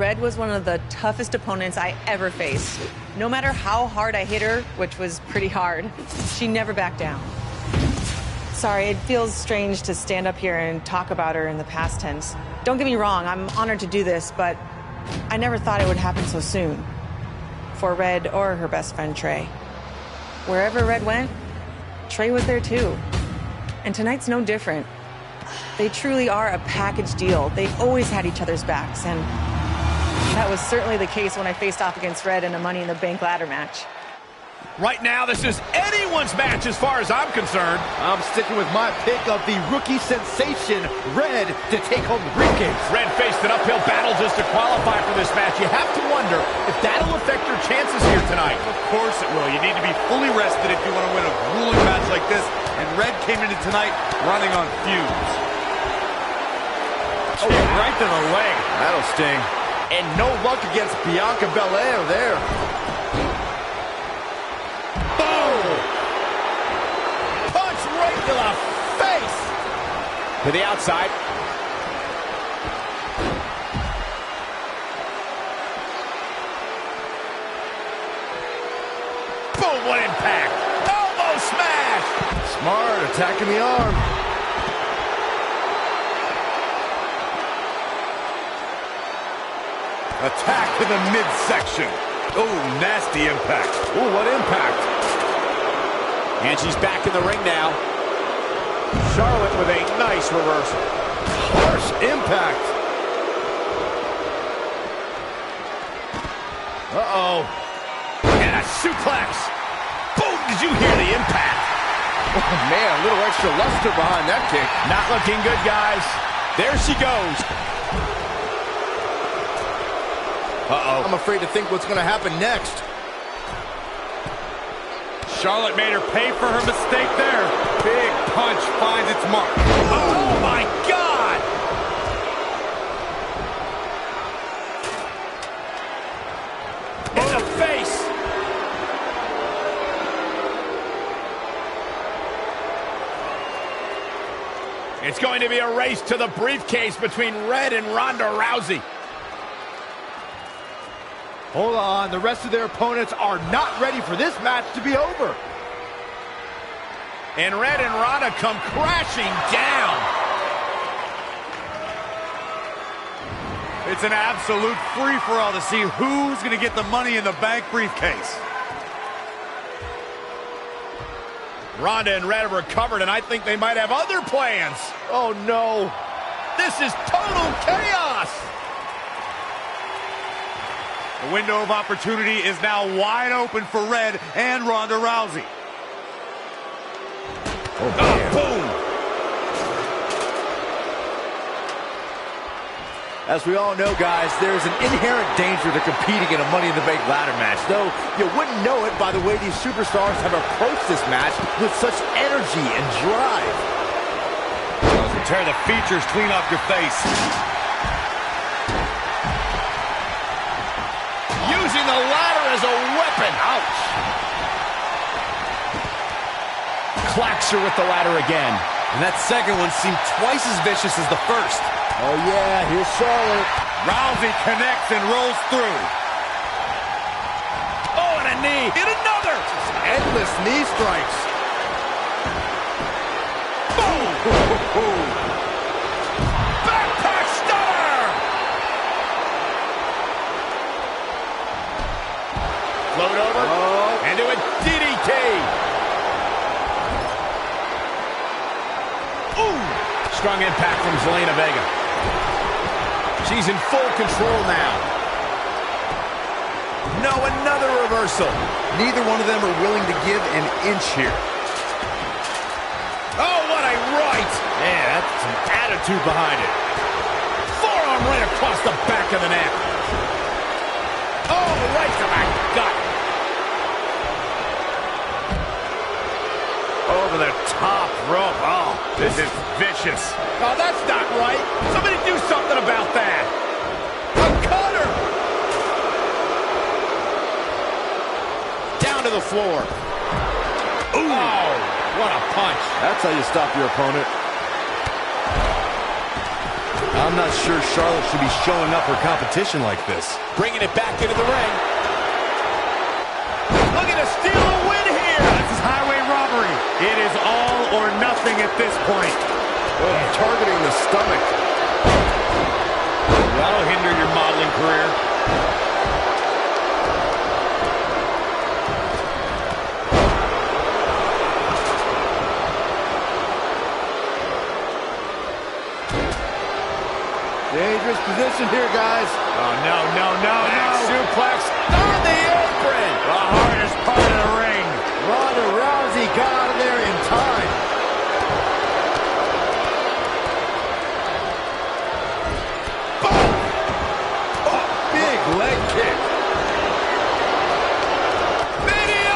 Red was one of the toughest opponents I ever faced. No matter how hard I hit her, which was pretty hard, she never backed down. Sorry, it feels strange to stand up here and talk about her in the past tense. Don't get me wrong, I'm honored to do this, but I never thought it would happen so soon. For Red or her best friend, Trey. Wherever Red went, Trey was there too. And tonight's no different. They truly are a package deal. They've always had each other's backs, and that was certainly the case when I faced off against Red in a Money in the Bank ladder match. Right now, this is anyone's match as far as I'm concerned. I'm sticking with my pick of the rookie sensation, Red, to take home the briefcase. Red faced an uphill battle just to qualify for this match. You have to wonder if that'll affect your chances here tonight. Of course it will. You need to be fully rested if you want to win a grueling match like this. And Red came into tonight running on fumes. Oh, right to the leg. That'll sting. And no luck against Bianca Belair there. To the face. To the outside. Boom, what impact. Elbow smash. Smart, attacking the arm. Attack to the midsection. Oh, nasty impact. Oh, what impact. And she's back in the ring now. Charlotte with a nice reversal. Harsh impact. Uh-oh. And a suplex. Boom, did you hear the impact? Oh, man, a little extra luster behind that kick. Not looking good, guys. There she goes. Uh-oh. I'm afraid to think what's going to happen next. Charlotte made her pay for her mistake there. Big punch finds its mark. Oh, my God! In the face! It's going to be a race to the briefcase between Red and Ronda Rousey. Hold on, the rest of their opponents are not ready for this match to be over. And Red and Ronda come crashing down. It's an absolute free-for-all to see who's going to get the Money in the Bank briefcase. Ronda and Red have recovered, and I think they might have other plans. Oh, no. This is total chaos. The window of opportunity is now wide open for Red and Ronda Rousey. Oh, boom! As we all know, guys, there's an inherent danger to competing in a Money in the Bank ladder match, though you wouldn't know it by the way these superstars have approached this match with such energy and drive. Tear the features clean off your face. Using the ladder as a weapon. Ouch. Clacks her with the ladder again. And that second one seemed twice as vicious as the first. Oh, yeah, here's Charlotte. Rousey connects and rolls through. Oh, and a knee. And another. Endless knee strikes. Boom. Backpack stunner. Float over. And do a DDT. Ooh. Strong impact from Zelina Vega. She's in full control now. No, another reversal. Neither one of them are willing to give an inch here. Oh, what a right. Yeah, that's some attitude behind it. Forearm right across the back of the neck. Oh, right to the gut. Over the top rope. Oh, this is vicious. Oh, that's not right. Somebody do something about that. A cutter. Down to the floor. Ooh. Oh, what a punch. That's how you stop your opponent. I'm not sure Charlotte should be showing up her competition like this. Bringing it back into the ring. Looking to steal a win here. This is highway robbery. It is all or nothing at this point. Targeting the stomach. That'll hinder your modeling career. Dangerous position here, guys. Oh, no. Suplex on the apron. The hardest part of the ring. Ronda Rousey got out of there in time. Boom! Oh, big leg kick. Video!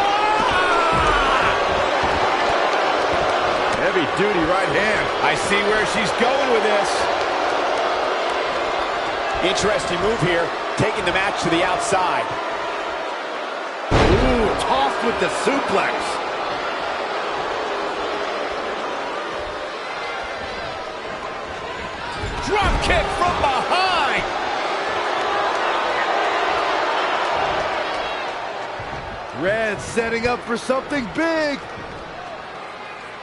Heavy duty right hand. I see where she's going with this. Interesting move here, taking the match to the outside. Ooh, tossed with the suplex. Drop kick from behind. Red setting up for something big.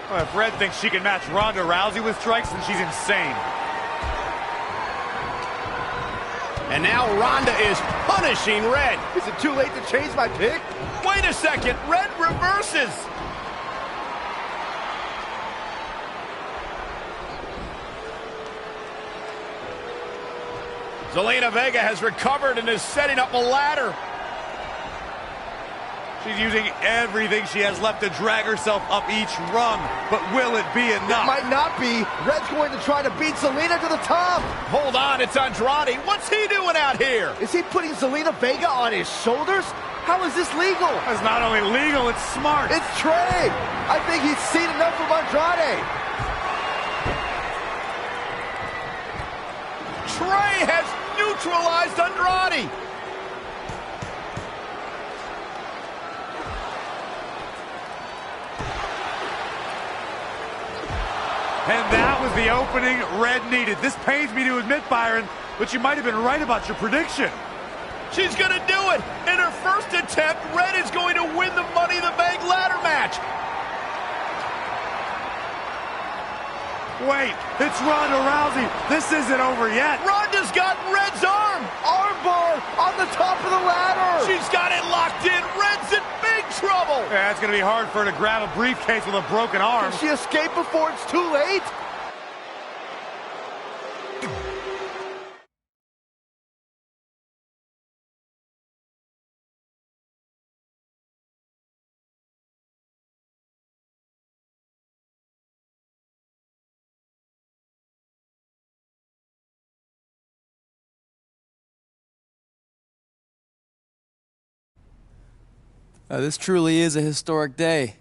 Well, if Red thinks she can match Ronda Rousey with strikes, then she's insane. And now Ronda is punishing Red. Is it too late to change my pick? Wait a second. Red reverses. Zelina Vega has recovered and is setting up a ladder. She's using everything she has left to drag herself up each rung. But will it be enough? It might not be. Red's going to try to beat Zelina to the top. Hold on, it's Andrade. What's he doing out here? Is he putting Zelina Vega on his shoulders? How is this legal? It's not only legal, it's smart. It's Trey. I think he's seen enough from Andrade. Trey has neutralized Andrade. And that was the opening Red needed. This pains me to admit, Byron, but you might have been right about your prediction. She's going to do it. In her first attempt, Red is going to win the Money in the Bank ladder match. Wait, it's Ronda Rousey. This isn't over yet. Ronda's got Red's arm. Armbar on the top of the ladder. She's got it locked in. Red's in big trouble. Yeah, it's going to be hard for her to grab a briefcase with a broken arm. Can she escape before it's too late? This truly is a historic day.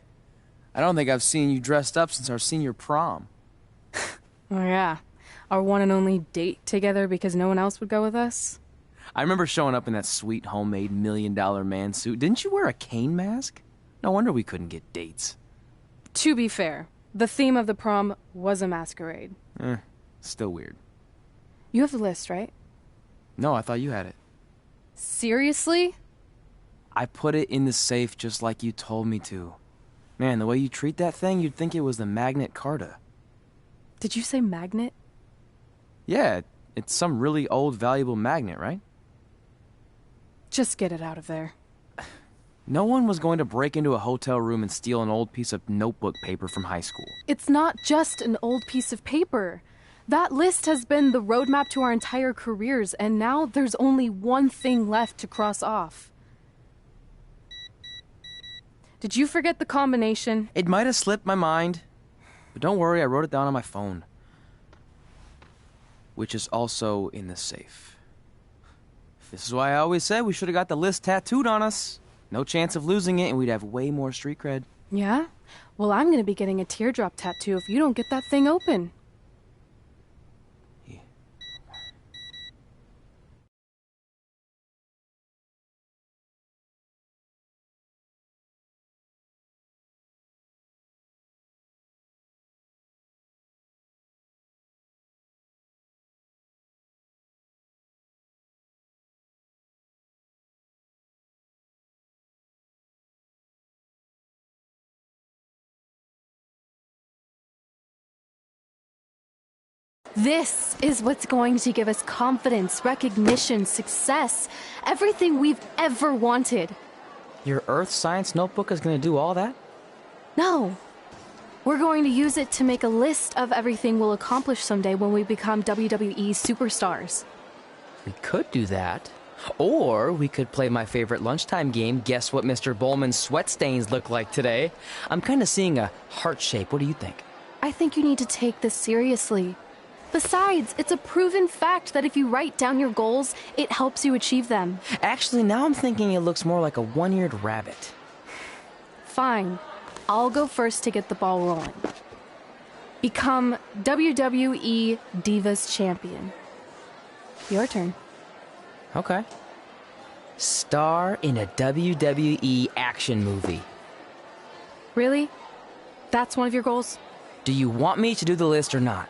I don't think I've seen you dressed up since our senior prom. Oh yeah, our one and only date together because no one else would go with us. I remember showing up in that sweet homemade $1 million man suit. Didn't you wear a cane mask? No wonder we couldn't get dates. To be fair, the theme of the prom was a masquerade. Still weird. You have the list, right? No, I thought you had it. Seriously? I put it in the safe just like you told me to. Man, the way you treat that thing, you'd think it was the Magnet Carta. Did you say magnet? Yeah, it's some really old, valuable magnet, right? Just get it out of there. No one was going to break into a hotel room and steal an old piece of notebook paper from high school. It's not just an old piece of paper. That list has been the roadmap to our entire careers, and now there's only one thing left to cross off. Did you forget the combination? It might have slipped my mind, but don't worry, I wrote it down on my phone. Which is also in the safe. This is why I always said we should have got the list tattooed on us. No chance of losing it, and we'd have way more street cred. Yeah? Well, I'm gonna be getting a teardrop tattoo if you don't get that thing open. This is what's going to give us confidence, recognition, success, everything we've ever wanted. Your Earth Science notebook is going to do all that? No. We're going to use it to make a list of everything we'll accomplish someday when we become WWE superstars. We could do that. Or we could play my favorite lunchtime game, Guess What Mr. Bowman's Sweat Stains Look Like Today. I'm kind of seeing a heart shape. What do you think? I think you need to take this seriously. Besides, it's a proven fact that if you write down your goals, it helps you achieve them. Actually, now I'm thinking it looks more like a one-eared rabbit. Fine. I'll go first to get the ball rolling. Become WWE Divas Champion. Your turn. Okay. Star in a WWE action movie. Really? That's one of your goals? Do you want me to do the list or not?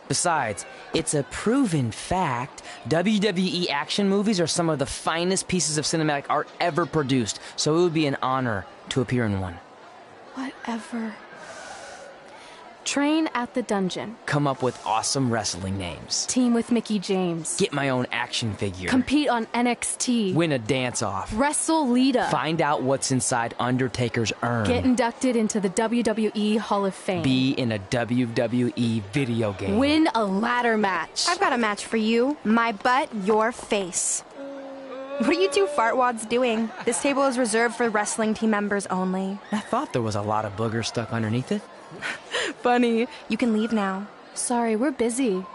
Besides, it's a proven fact, WWE action movies are some of the finest pieces of cinematic art ever produced, so it would be an honor to appear in one. Whatever. Train at the dungeon. Come up with awesome wrestling names. Team with Mickey James. Get my own action figure. Compete on NXT. Win a dance-off. Wrestle Lita. Find out what's inside Undertaker's urn. Get inducted into the WWE Hall of Fame. Be in a WWE video game. Win a ladder match. I've got a match for you. My butt, your face. What are you two fartwads doing? This table is reserved for wrestling team members only. I thought there was a lot of boogers stuck underneath it. Funny. You can leave now. Sorry, we're busy.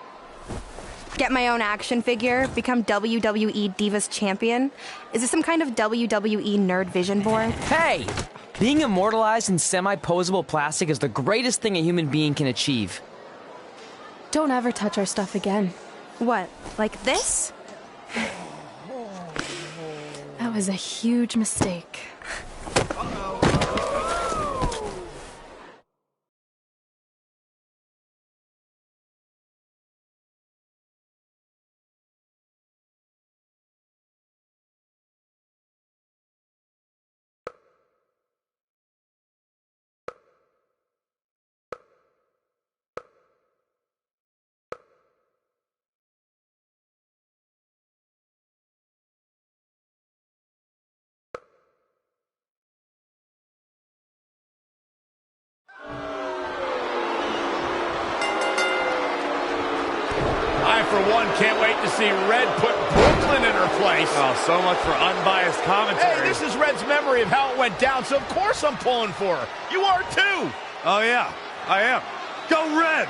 Get my own action figure, become WWE Divas Champion. Is this some kind of WWE nerd vision board? Hey! Being immortalized in semi-posable plastic is the greatest thing a human being can achieve. Don't ever touch our stuff again. What, like this? That was a huge mistake. I, for one, can't wait to see Red put Brooklyn in her place. Oh, so much for unbiased commentary. Hey, this is Red's memory of how it went down, so of course I'm pulling for her. You are too. Oh, yeah, I am. Go Red!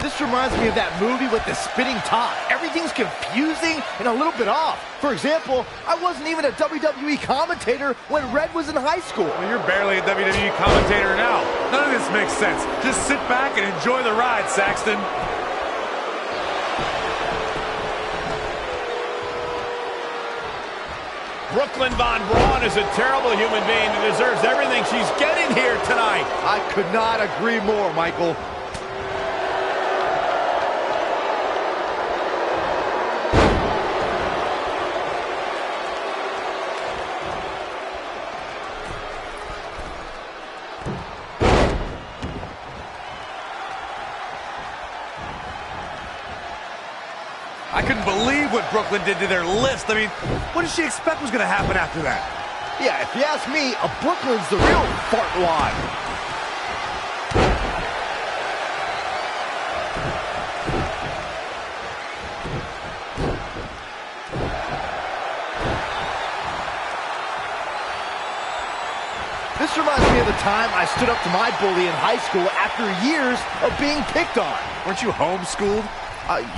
This reminds me of that movie with the spinning top. Everything's confusing and a little bit off. For example, I wasn't even a WWE commentator when Red was in high school. Well, you're barely a WWE commentator now. None of this makes sense. Just sit back and enjoy the ride, Saxton. Brooklyn Von Braun is a terrible human being that deserves everything she's getting here tonight. I could not agree more, Michael. I couldn't believe what Brooklyn did to their list. I mean, what did she expect was going to happen after that? Yeah, if you ask me, a Brooklyn's the real fartwad. This reminds me of the time I stood up to my bully in high school after years of being picked on. Weren't you homeschooled?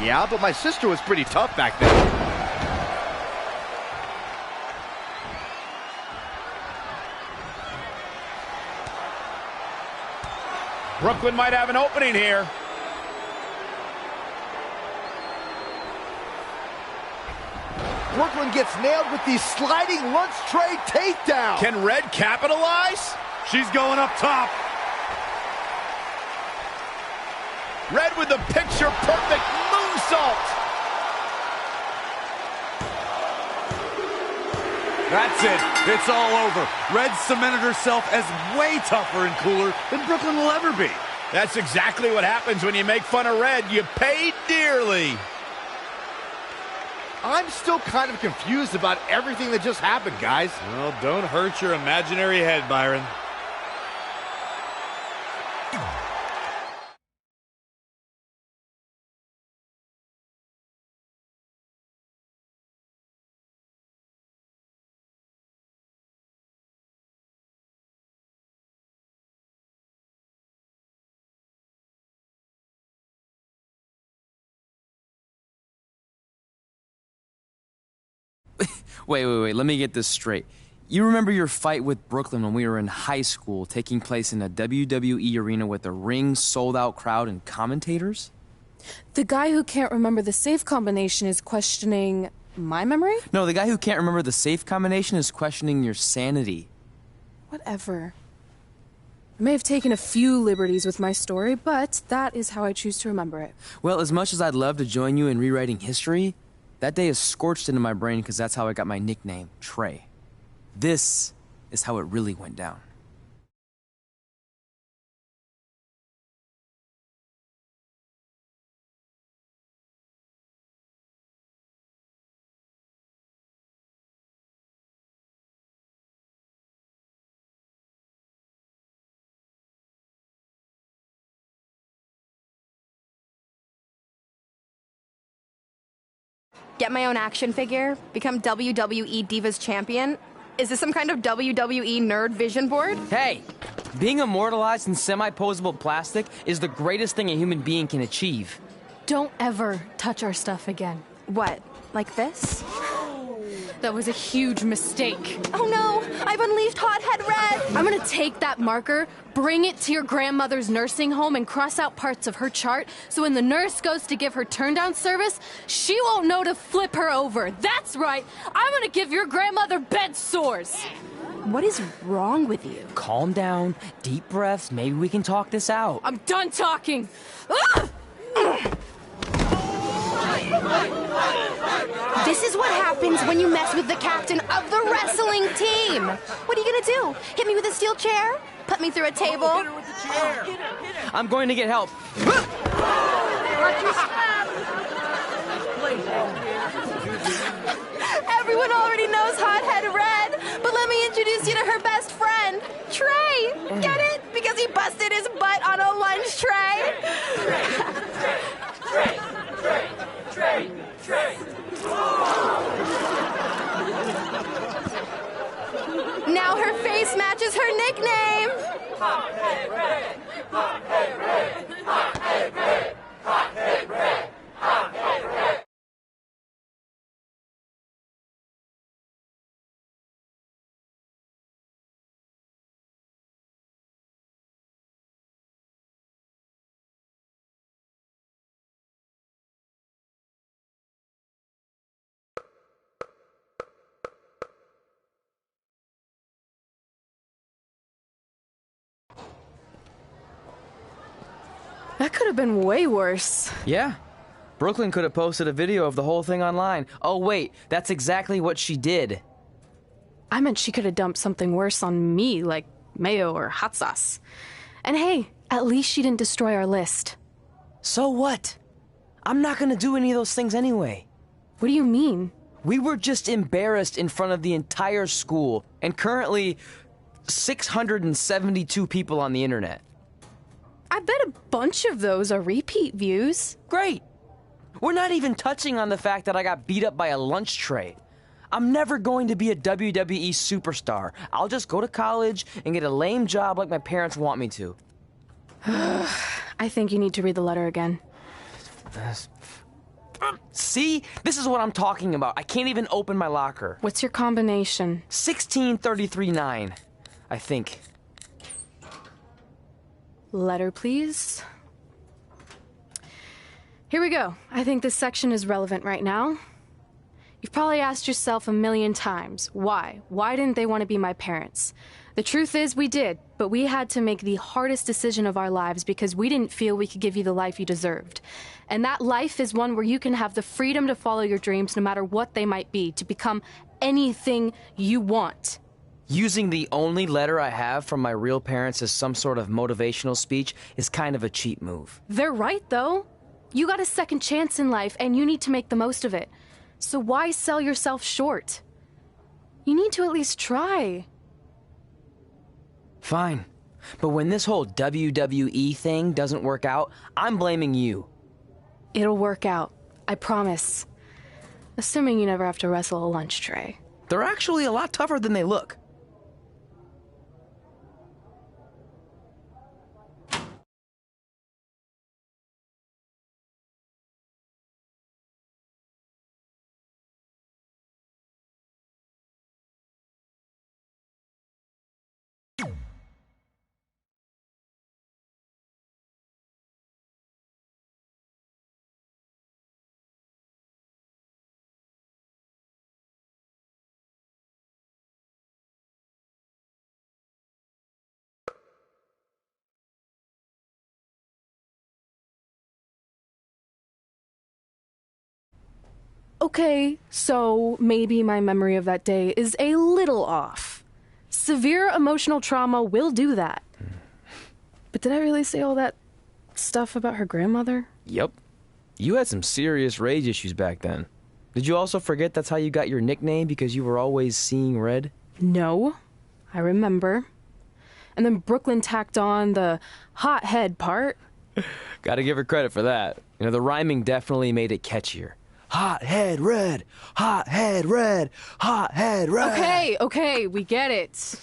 Yeah, but my sister was pretty tough back then. Brooklyn might have an opening here. Brooklyn gets nailed with the sliding lunch tray takedown. Can Red capitalize? She's going up top. Red with the picture-perfect moonsault. That's it. It's all over. Red cemented herself as way tougher and cooler than Brooklyn will ever be. That's exactly what happens when you make fun of Red. You pay dearly. I'm still kind of confused about everything that just happened, guys. Well, don't hurt your imaginary head, Byron. Wait, let me get this straight. You remember your fight with Brooklyn when we were in high school, taking place in a WWE arena with a ring, sold-out crowd, and commentators? The guy who can't remember the safe combination is questioning my memory? No, the guy who can't remember the safe combination is questioning your sanity. Whatever. I may have taken a few liberties with my story, but that is how I choose to remember it. Well, as much as I'd love to join you in rewriting history, that day is scorched into my brain because that's how I got my nickname, Trey. This is how it really went down. Get my own action figure? Become WWE Divas Champion? Is this some kind of WWE nerd vision board? Hey! Being immortalized in semi-posable plastic is the greatest thing a human being can achieve. Don't ever touch our stuff again. What, like this? That was a huge mistake. Oh no, I've unleashed Hothead Red! I'm gonna take that marker, bring it to your grandmother's nursing home, and cross out parts of her chart so when the nurse goes to give her turn-down service, she won't know to flip her over. That's right, I'm gonna give your grandmother bed sores. What is wrong with you? Calm down, deep breaths, maybe we can talk this out. I'm done talking. Ah! This is what happens when you mess with the captain of the wrestling team. What are you gonna do? Hit me with a steel chair? Put me through a table? Hit her with the chair. I'm going to get help. Everyone already knows Hothead Red, but let me introduce you to her best friend, Trey. Get it? Because he busted his butt on a lunch tray. Trey. Now her face matches her nickname. Hothead Red. Hothead Red. Hothead Red. Hothead Red. Hothead Red. That could have been way worse. Yeah. Brooklyn could have posted a video of the whole thing online. Oh, wait, that's exactly what she did. I meant she could have dumped something worse on me, like mayo or hot sauce. And hey, at least she didn't destroy our list. So what? I'm not gonna do any of those things anyway. What do you mean? We were just embarrassed in front of the entire school, and currently 672 people on the internet. I bet a bunch of those are repeat views. Great. We're not even touching on the fact that I got beat up by a lunch tray. I'm never going to be a WWE superstar. I'll just go to college and get a lame job like my parents want me to. I think you need to read the letter again. See? This is what I'm talking about. I can't even open my locker. What's your combination? 1633-9, I think. Letter, please. Here we go. I think this section is relevant right now. You've probably asked yourself a million times, why? Why didn't they want to be my parents? The truth is, we did, but we had to make the hardest decision of our lives because we didn't feel we could give you the life you deserved. And that life is one where you can have the freedom to follow your dreams no matter what they might be, to become anything you want. Using the only letter I have from my real parents as some sort of motivational speech is kind of a cheap move. They're right, though. You got a second chance in life, and you need to make the most of it. So why sell yourself short? You need to at least try. Fine. But when this whole WWE thing doesn't work out, I'm blaming you. It'll work out. I promise. Assuming you never have to wrestle a lunch tray. They're actually a lot tougher than they look. Okay, so maybe my memory of that day is a little off. Severe emotional trauma will do that. But did I really say all that stuff about her grandmother? Yep. You had some serious rage issues back then. Did you also forget that's how you got your nickname because you were always seeing red? No, I remember. And then Brooklyn tacked on the hot head part. Gotta give her credit for that. You know, the rhyming definitely made it catchier. Hot head red, hot head red, hot head red. Okay, we get it.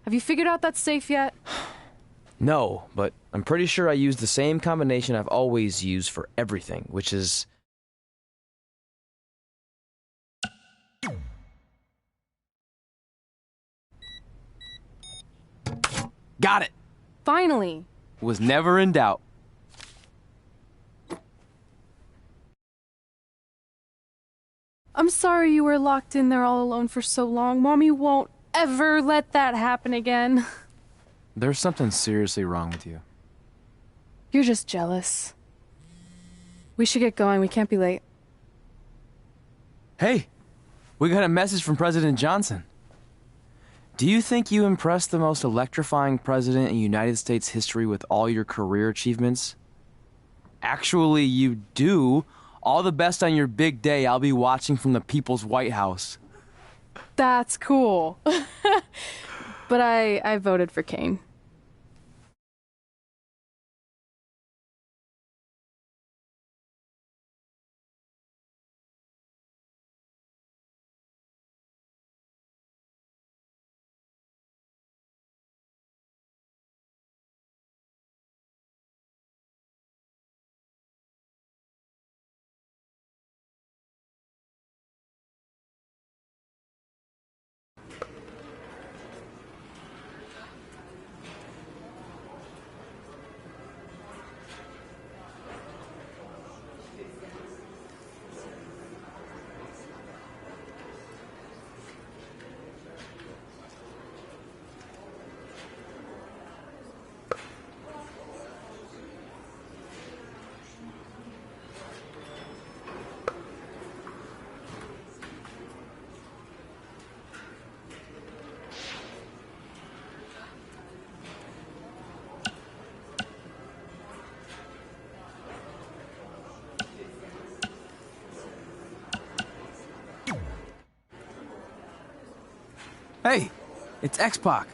Have you figured out that safe yet? No, but I'm pretty sure I used the same combination I've always used for everything, which is... Got it! Finally. Was never in doubt. I'm sorry you were locked in there all alone for so long. Mommy won't ever let that happen again. There's something seriously wrong with you. You're just jealous. We should get going. We can't be late. Hey, we got a message from President Johnson. Do you think you impressed the most electrifying president in United States history with all your career achievements? Actually, you do. All the best on your big day. I'll be watching from the People's White House. That's cool. But I voted for Kane. Hey, it's X-Pac.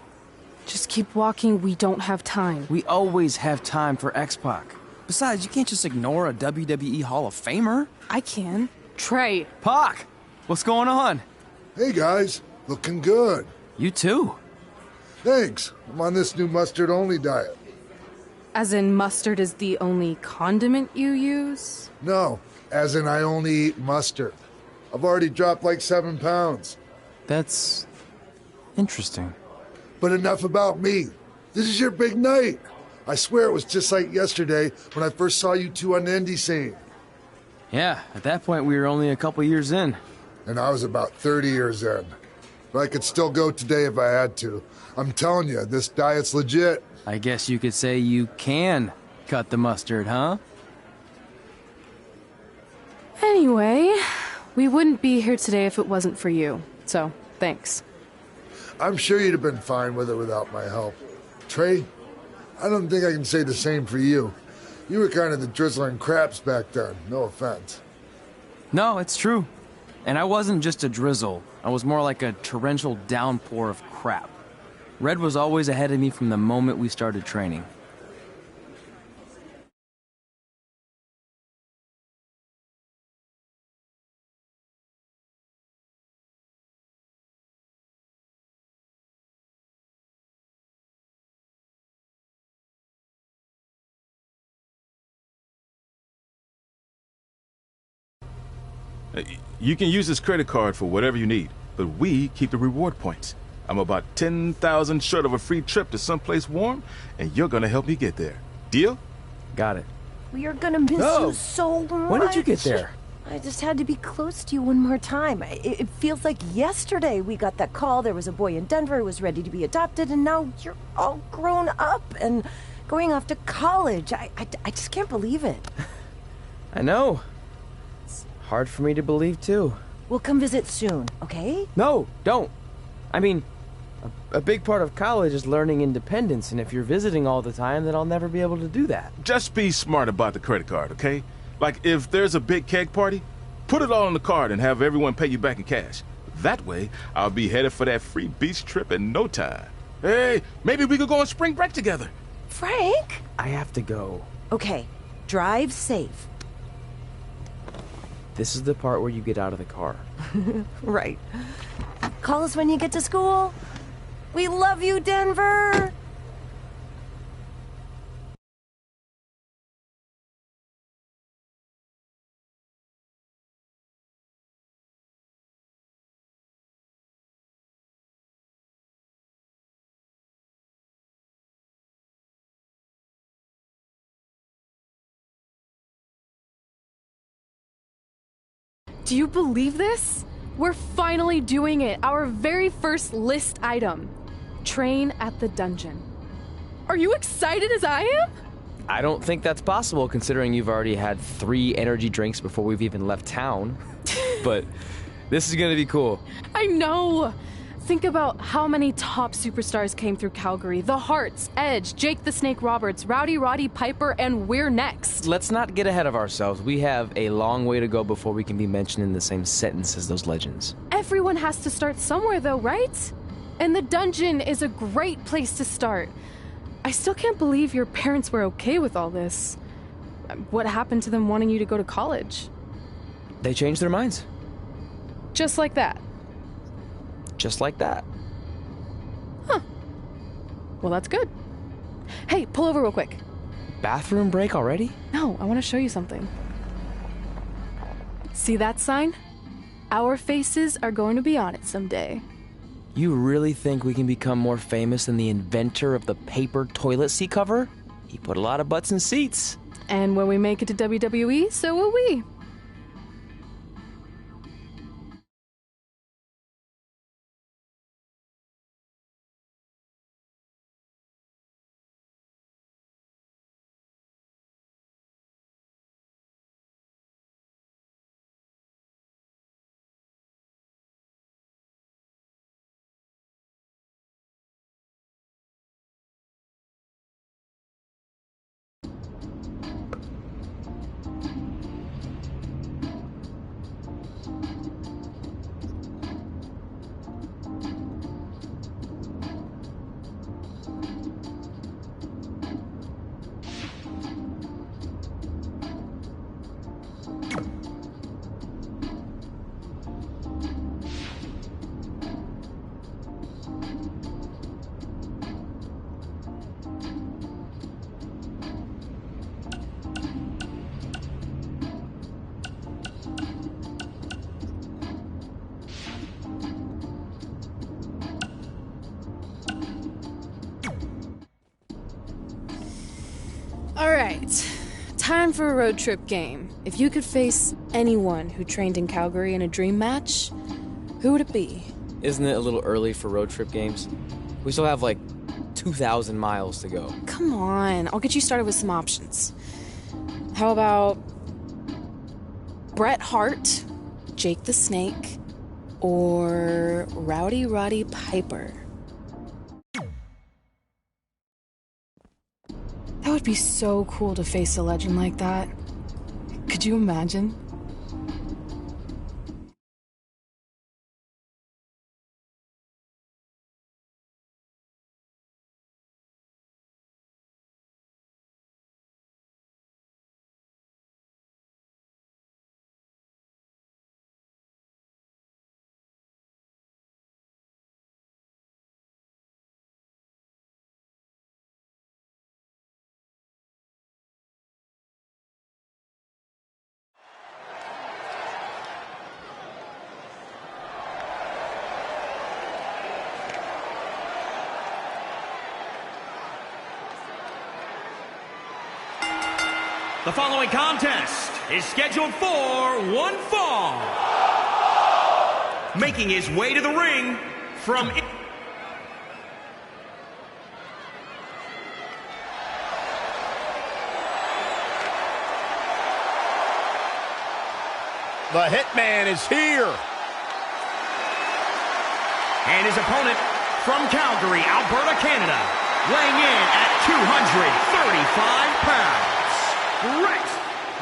Just keep walking. We don't have time. We always have time for X-Pac. Besides, you can't just ignore a WWE Hall of Famer. I can. Trey. Pac, what's going on? Hey guys, looking good. You too. Thanks. I'm on this new mustard-only diet. As in mustard is the only condiment you use? No, as in I only eat mustard. I've already dropped like 7 pounds. That's interesting. But enough about me. This is your big night. I swear it was just like yesterday when I first saw you two on the indie scene. Yeah, at that point we were only a couple years in. and I was about 30 years in. But I could still go today if I had to. I'm telling you, this diet's legit. I guess you could say you can cut the mustard, huh? Anyway, we wouldn't be here today if it wasn't for you. So, thanks. I'm sure you'd have been fine with it without my help. Trey, I don't think I can say the same for you. You were kind of the drizzling craps back then, no offense. No, it's true. And I wasn't just a drizzle. I was more like a torrential downpour of crap. Red was always ahead of me from the moment we started training. You can use this credit card for whatever you need, but we keep the reward points. I'm about 10,000 short of a free trip to someplace warm, and you're gonna help me get there. Deal? Got it. We are gonna miss you so much. When did you get there? I just had to be close to you one more time. It feels like yesterday we got that call. There was a boy in Denver who was ready to be adopted, and now you're all grown up and going off to college. I just can't believe it. I know. It's hard for me to believe, too. We'll come visit soon, okay? No, don't. I mean, a big part of college is learning independence, and if you're visiting all the time, then I'll never be able to do that. Just be smart about the credit card, okay? Like, if there's a big keg party, put it all on the card and have everyone pay you back in cash. That way, I'll be headed for that free beach trip in no time. Hey, maybe we could go on spring break together. Frank? I have to go. Okay, drive safe. This is the part where you get out of the car. Right. Call us when you get to school. We love you, Denver! Do you believe this? We're finally doing it. Our very first list item. Train at the dungeon. Are you excited as I am? I don't think that's possible, considering you've already had 3 energy drinks before we've even left town. But this is gonna be cool. I know. Think about how many top superstars came through Calgary. The Hearts, Edge, Jake the Snake Roberts, Rowdy Roddy Piper, and we're next. Let's not get ahead of ourselves. We have a long way to go before we can be mentioned in the same sentence as those legends. Everyone has to start somewhere though, right? And the dungeon is a great place to start. I still can't believe your parents were okay with all this. What happened to them wanting you to go to college? They changed their minds. Just like that. Just like that. Huh. Well, that's good. Hey, pull over real quick. Bathroom break already? No, I want to show you something. See that sign? Our faces are going to be on it someday. You really think we can become more famous than the inventor of the paper toilet seat cover? He put a lot of butts in seats. And when we make it to WWE, so will we. Time for a road trip game. If you could face anyone who trained in Calgary in a dream match, who would it be? Isn't it a little early for road trip games? We still have like 2,000 miles to go. Come on, I'll get you started with some options. How about Bret Hart, Jake the Snake, or Rowdy Roddy Piper? That would be so cool to face a legend like that. Could you imagine? The following contest is scheduled for one fall. Making his way to the ring from... The Hitman is here. And his opponent from Calgary, Alberta, Canada, weighing in at 235 pounds. Bret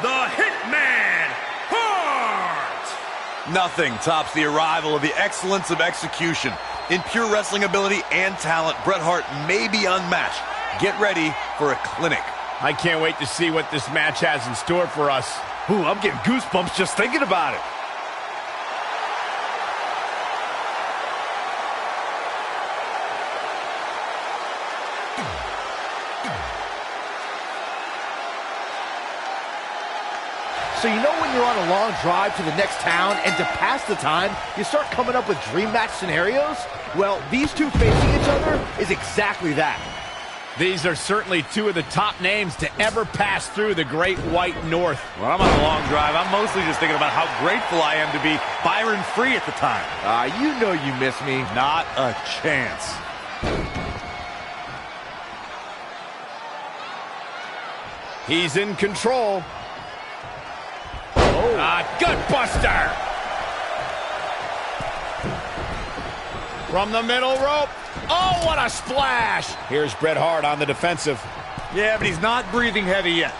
the Hitman Hart! Nothing tops the arrival of the excellence of execution. In pure wrestling ability and talent, Bret Hart may be unmatched. Get ready for a clinic. I can't wait to see what this match has in store for us. Ooh, I'm getting goosebumps just thinking about it. So you know when you're on a long drive to the next town and to pass the time, you start coming up with dream match scenarios? Well, these two facing each other is exactly that. These are certainly two of the top names to ever pass through the Great White North. When I'm on a long drive, I'm mostly just thinking about how grateful I am to be Byron Free at the time. You know you miss me. Not a chance. He's in control. Gutbuster! From the middle rope. Oh, what a splash! Here's Bret Hart on the defensive. Yeah, but he's not breathing heavy yet.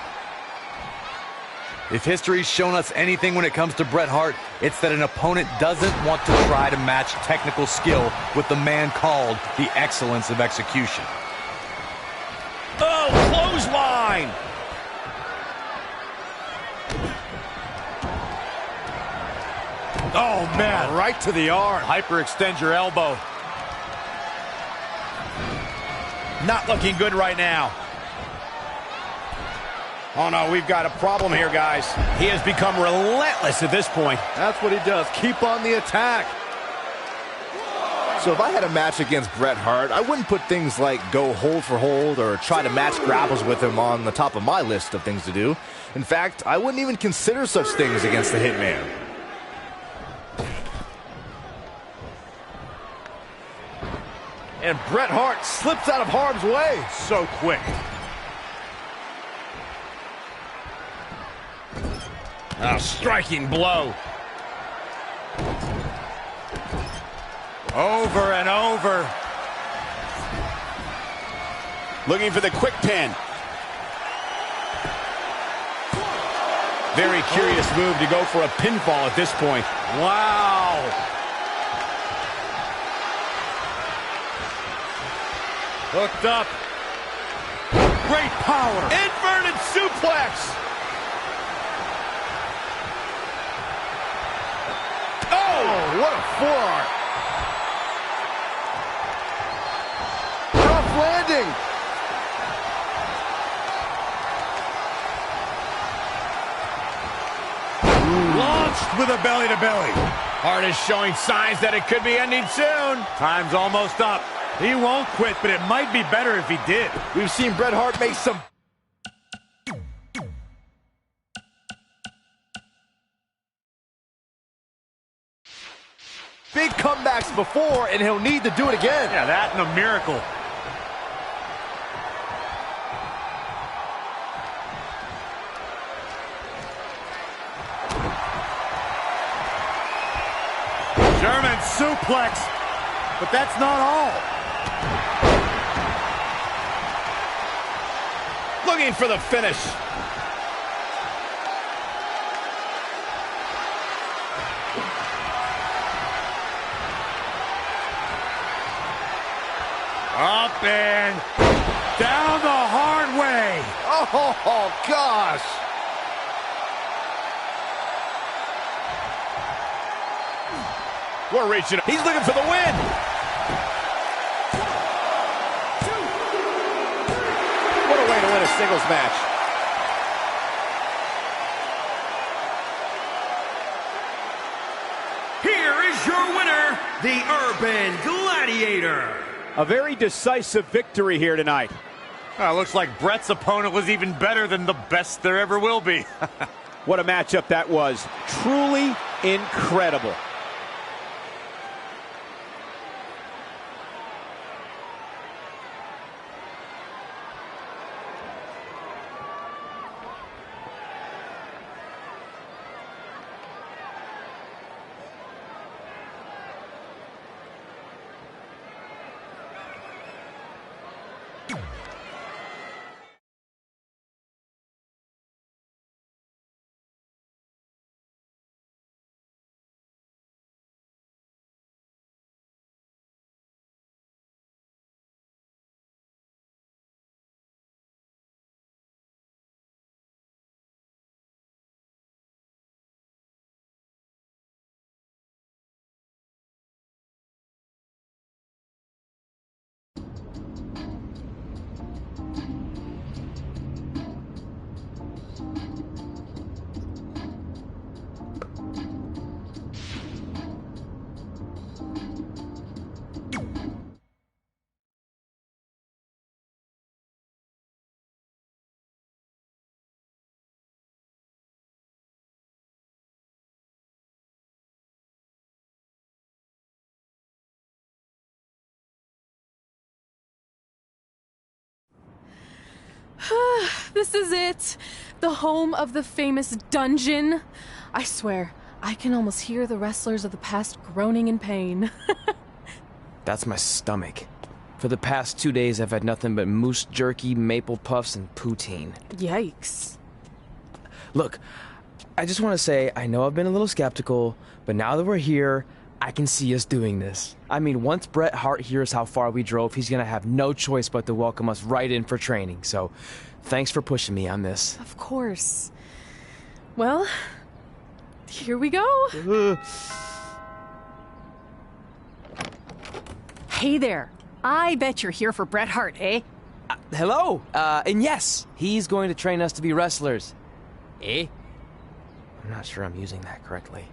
If history's shown us anything when it comes to Bret Hart, it's that an opponent doesn't want to try to match technical skill with the man called the excellence of execution. Oh, clothesline! Oh, man, right to the arm. Hyperextend your elbow. Not looking good right now. Oh, no, we've got a problem here, guys. He has become relentless at this point. That's what he does. Keep on the attack. So if I had a match against Bret Hart, I wouldn't put things like go hold for hold or try to match grapples with him on the top of my list of things to do. In fact, I wouldn't even consider such things against the Hitman. And Bret Hart slips out of harm's way. So quick. A striking blow. Over and over. Looking for the quick pin. Very curious move to go for a pinfall at this point. Wow. Hooked up. Great power. Inverted suplex. Oh, what a forearm. Tough landing. Launched with a belly-to-belly. Hart is showing signs that it could be ending soon. Time's almost up. He won't quit, but it might be better if he did. We've seen Bret Hart make some big comebacks before, and he'll need to do it again. Yeah, that and a miracle. German suplex, but that's not all. Looking for the finish. Up and down the hard way. Oh, gosh. We're reaching. He's looking for the win. What a way to win a singles match. Here is your winner, the Urban Gladiator. A very decisive victory here tonight. Looks like Brett's opponent was even better than the best there ever will be. What a matchup that was. Truly incredible. This is it. The home of the famous dungeon. I swear, I can almost hear the wrestlers of the past groaning in pain. That's my stomach. For the past 2 days, I've had nothing but moose jerky, maple puffs, and poutine. Yikes. Look, I just want to say, I know I've been a little skeptical, but now that we're here, I can see us doing this. I mean, once Bret Hart hears how far we drove, he's gonna have no choice but to welcome us right in for training. So, thanks for pushing me on this. Of course. Well, here we go. Hey there. I bet you're here for Bret Hart, eh? Hello. And yes, he's going to train us to be wrestlers. Eh? I'm not sure I'm using that correctly.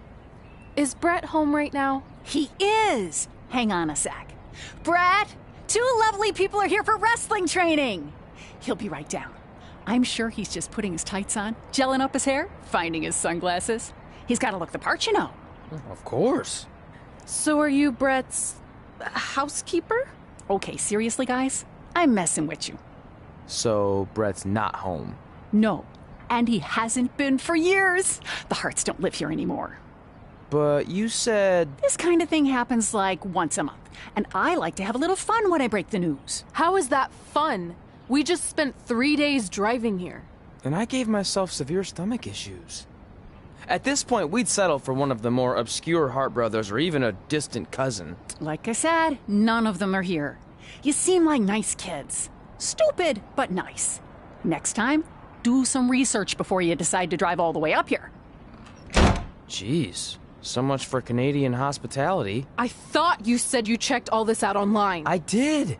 Is Bret home right now? He is. Hang on a sec. Bret, 2 lovely people are here for wrestling training. He'll be right down. I'm sure he's just putting his tights on, gelling up his hair, finding his sunglasses. He's got to look the part, you know. Of course. So are you Bret's housekeeper? Okay, seriously, guys? I'm messing with you. So Bret's not home? No, and he hasn't been for years. The Harts don't live here anymore. But you said... This kind of thing happens like once a month, and I like to have a little fun when I break the news. How is that fun? We just spent 3 days driving here. And I gave myself severe stomach issues. At this point, we'd settle for one of the more obscure Hart brothers or even a distant cousin. Like I said, none of them are here. You seem like nice kids. Stupid, but nice. Next time, do some research before you decide to drive all the way up here. Jeez. So much for Canadian hospitality. I thought you said you checked all this out online. I did.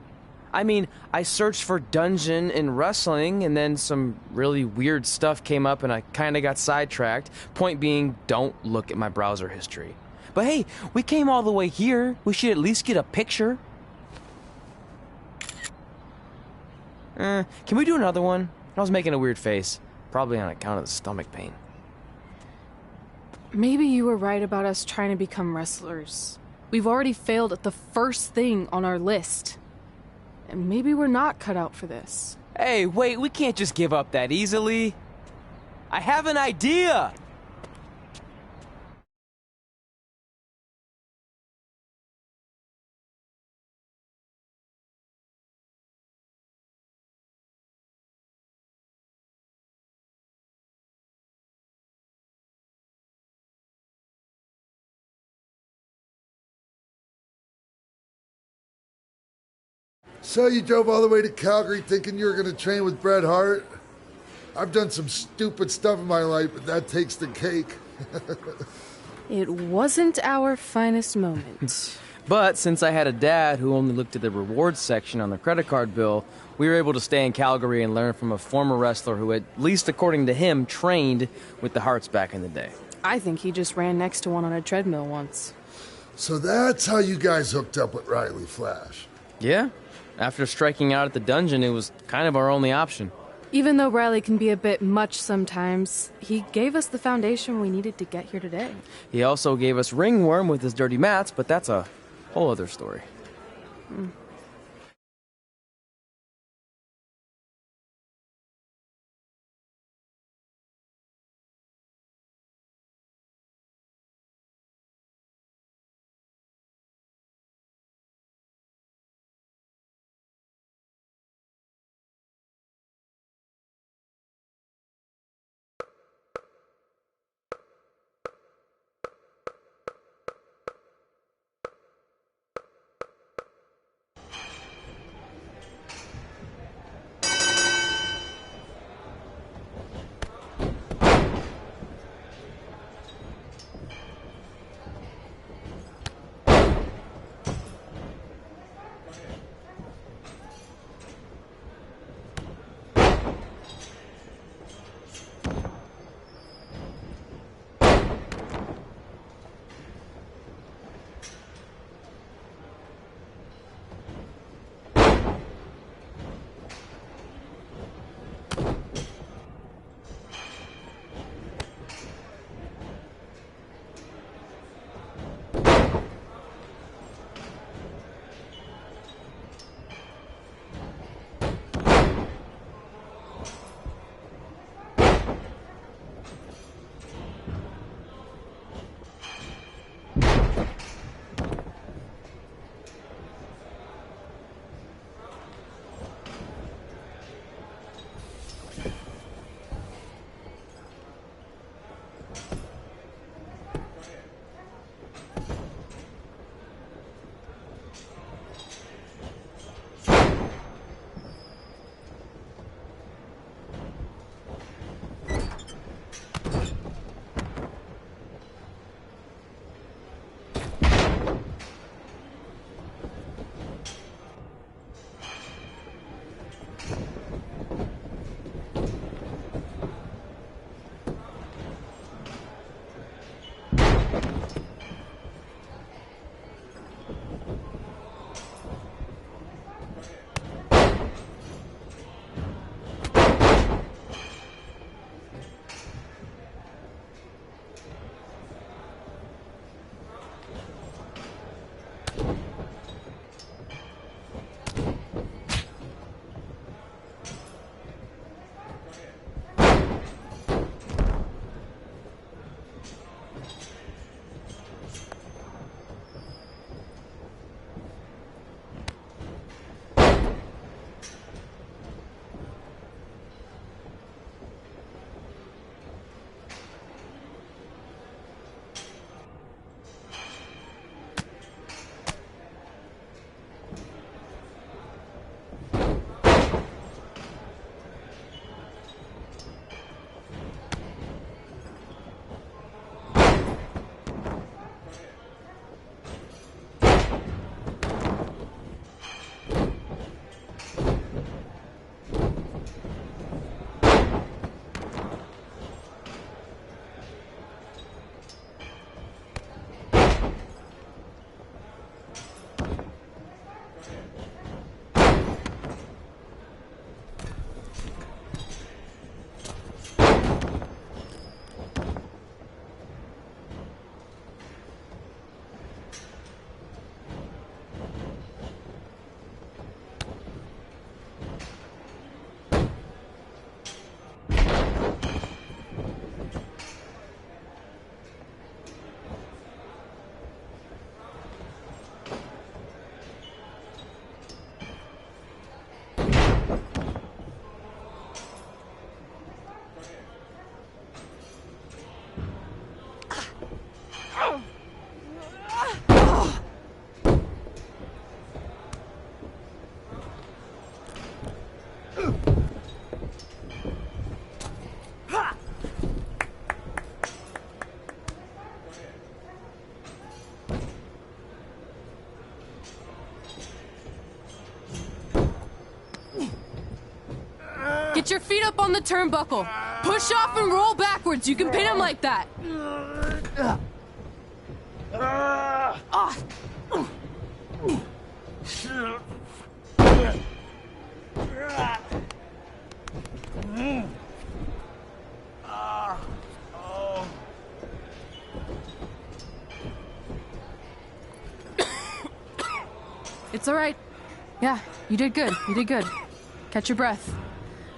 I mean, I searched for dungeon in wrestling, and then some really weird stuff came up, and I kind of got sidetracked. Point being, don't look at my browser history. But hey, we came all the way here. We should at least get a picture. Can we do another one? I was making a weird face. Probably on account of the stomach pain. Maybe you were right about us trying to become wrestlers. We've already failed at the first thing on our list. And maybe we're not cut out for this. Hey, wait, we can't just give up that easily. I have an idea! So you drove all the way to Calgary thinking you were going to train with Bret Hart? I've done some stupid stuff in my life, but that takes the cake. It wasn't our finest moment. But since I had a dad who only looked at the rewards section on the credit card bill, we were able to stay in Calgary and learn from a former wrestler who, at least according to him, trained with the Harts back in the day. I think he just ran next to one on a treadmill once. So that's how you guys hooked up with Riley Flash. Yeah. After striking out at the dungeon, it was kind of our only option. Even though Riley can be a bit much sometimes, he gave us the foundation we needed to get here today. He also gave us Ringworm with his dirty mats, but that's a whole other story. Get your feet up on the turnbuckle. Push off and roll backwards. You can pin him like that. It's all right. Yeah, you did good. You did good. Catch your breath.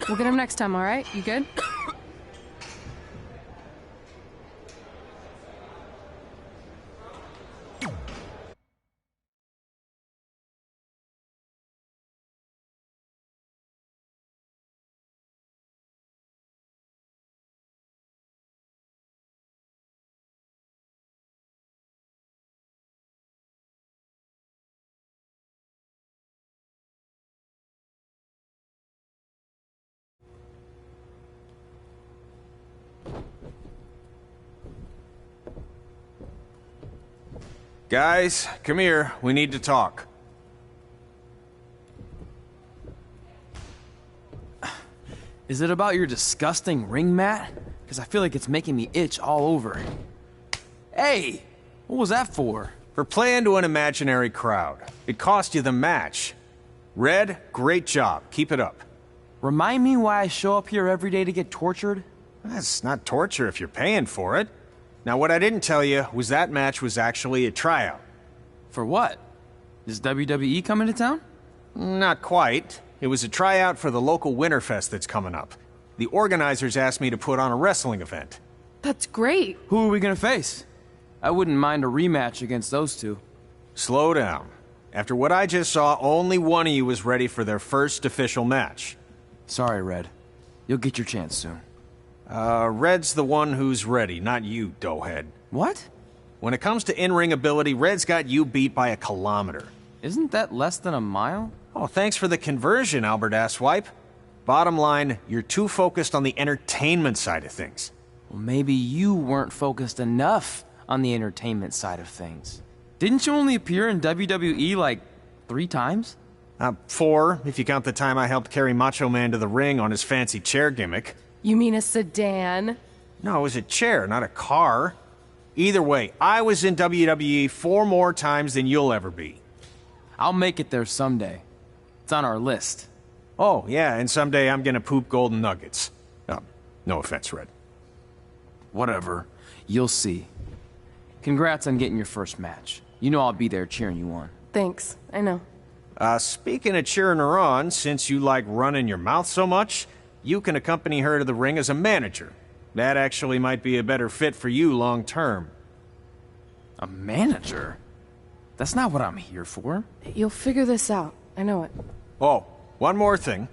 We'll get him next time, all right? You good? Guys, come here. We need to talk. Is it about your disgusting ring mat? Because I feel like it's making me itch all over. Hey! What was that for? For playing to an imaginary crowd. It cost you the match. Red, great job. Keep it up. Remind me why I show up here every day to get tortured? That's not torture if you're paying for it. Now, what I didn't tell you was that match was actually a tryout. For what? Is WWE coming to town? Not quite. It was a tryout for the local Winterfest that's coming up. The organizers asked me to put on a wrestling event. That's great. Who are we gonna face? I wouldn't mind a rematch against those two. Slow down. After what I just saw, only one of you was ready for their first official match. Sorry, Red. You'll get your chance soon. Red's the one who's ready, not you, doughhead. What? When it comes to in-ring ability, Red's got you beat by a kilometer. Isn't that less than a mile? Oh, thanks for the conversion, Albert Asswipe. Bottom line, you're too focused on the entertainment side of things. Well, maybe you weren't focused enough on the entertainment side of things. Didn't you only appear in WWE like 3 times? 4, if you count the time I helped carry Macho Man to the ring on his fancy chair gimmick. You mean a sedan? No, it was a chair, not a car. Either way, I was in WWE 4 more times than you'll ever be. I'll make it there someday. It's on our list. Oh, yeah, and someday I'm gonna poop golden nuggets. No offense, Red. Whatever. You'll see. Congrats on getting your first match. You know I'll be there cheering you on. Thanks. I know. Speaking of cheering her on, since you like running your mouth so much, you can accompany her to the ring as a manager. That actually might be a better fit for you long term. A manager? That's not what I'm here for. You'll figure this out. I know it. Oh, one more thing.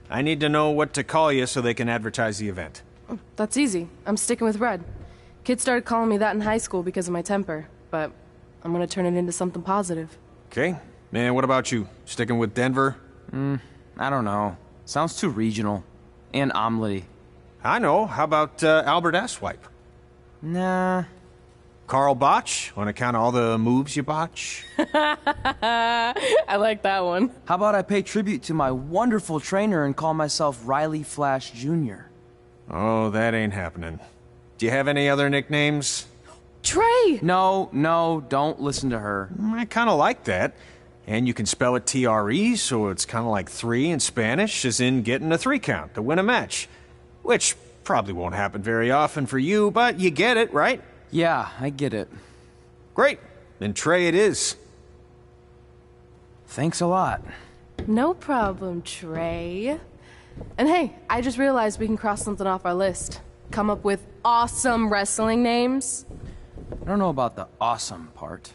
I need to know what to call you so they can advertise the event. That's easy. I'm sticking with Red. Kids started calling me that in high school because of my temper, but I'm gonna turn it into something positive. Okay. Man, what about you? Sticking with Denver? I don't know. Sounds too regional. And omelette-y. I know. How about Albert Asswipe? Nah. Carl Botch, on account of all the moves you botch? I like that one. How about I pay tribute to my wonderful trainer and call myself Riley Flash Jr.? Oh, that ain't happening. Do you have any other nicknames? Trey! No, don't listen to her. I kind of like that. And you can spell it T-R-E, so it's kind of like 3 in Spanish, as in getting a 3 count to win a match. Which probably won't happen very often for you, but you get it, right? Yeah, I get it. Great. Then Trey it is. Thanks a lot. No problem, Trey. And hey, I just realized we can cross something off our list. Come up with awesome wrestling names. I don't know about the awesome part.